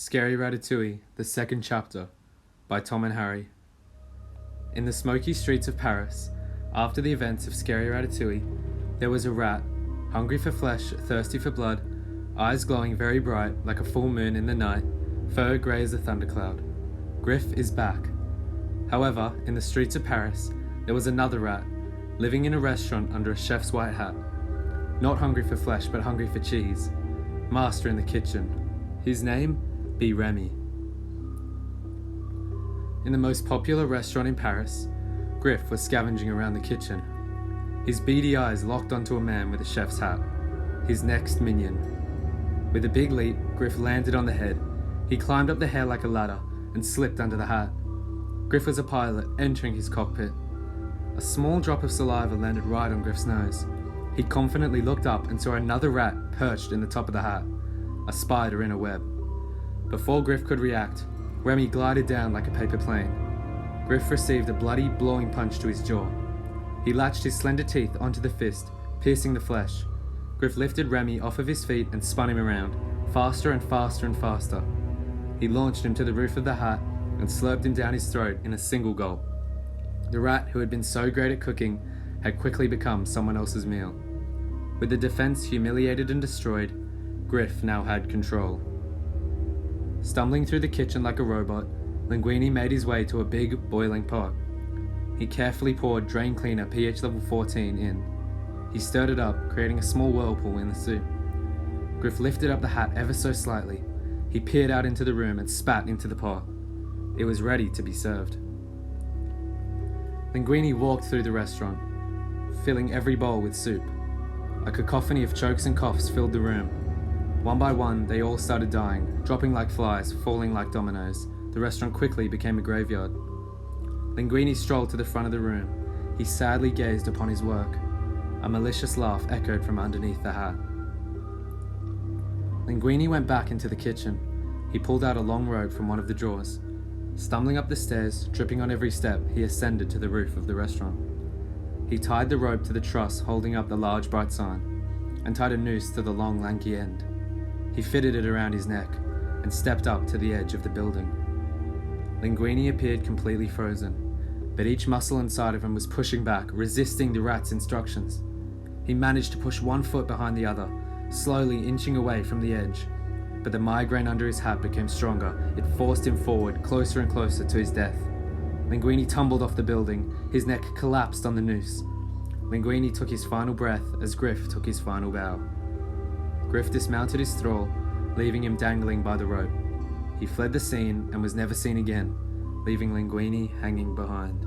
Scary Rata-2-ouille, the second chapter, by Tom and Harry. In the smoky streets of Paris, after the events of Scary Rata-2-ouille, there was a rat, hungry for flesh, thirsty for blood, eyes glowing very bright like a full moon in the night, fur grey as a thundercloud. Griff is back. However, in the streets of Paris, there was another rat, living in a restaurant under a chef's white hat. Not hungry for flesh, but hungry for cheese. Master in the kitchen. His name? Be Remy. In the most popular restaurant in Paris, Griff was scavenging around the kitchen. His beady eyes locked onto a man with a chef's hat, his next minion. With a big leap, Griff landed on the head. He climbed up the hair like a ladder and slipped under the hat. Griff was a pilot entering his cockpit. A small drop of saliva landed right on Griff's nose. He confidently looked up and saw another rat perched in the top of the hat, a spider in a web. Before Griff could react, Remy glided down like a paper plane. Griff received a bloody, blowing punch to his jaw. He latched his slender teeth onto the fist, piercing the flesh. Griff lifted Remy off of his feet and spun him around, faster and faster and faster. He launched him to the roof of the hat and slurped him down his throat in a single gulp. The rat, who had been so great at cooking, had quickly become someone else's meal. With the defense humiliated and destroyed, Griff now had control. Stumbling through the kitchen like a robot, Linguini made his way to a big, boiling pot. He carefully poured drain cleaner pH level 14 in. He stirred it up, creating a small whirlpool in the soup. Griff lifted up the hat ever so slightly. He peered out into the room and spat into the pot. It was ready to be served. Linguini walked through the restaurant, filling every bowl with soup. A cacophony of chokes and coughs filled the room. One by one, they all started dying, dropping like flies, falling like dominoes. The restaurant quickly became a graveyard. Linguini strolled to the front of the room. He sadly gazed upon his work. A malicious laugh echoed from underneath the hat. Linguini went back into the kitchen. He pulled out a long rope from one of the drawers. Stumbling up the stairs, tripping on every step, he ascended to the roof of the restaurant. He tied the rope to the truss holding up the large bright sign, and tied a noose to the long lanky end. He fitted it around his neck and stepped up to the edge of the building. Linguini appeared completely frozen, but each muscle inside of him was pushing back, resisting the rat's instructions. He managed to push one foot behind the other, slowly inching away from the edge. But the migraine under his hat became stronger. It forced him forward, closer and closer to his death. Linguini tumbled off the building. His neck collapsed on the noose. Linguini took his final breath as Griff took his final bow. Griff dismounted his thrall, leaving him dangling by the rope. He fled the scene and was never seen again, leaving Linguini hanging behind.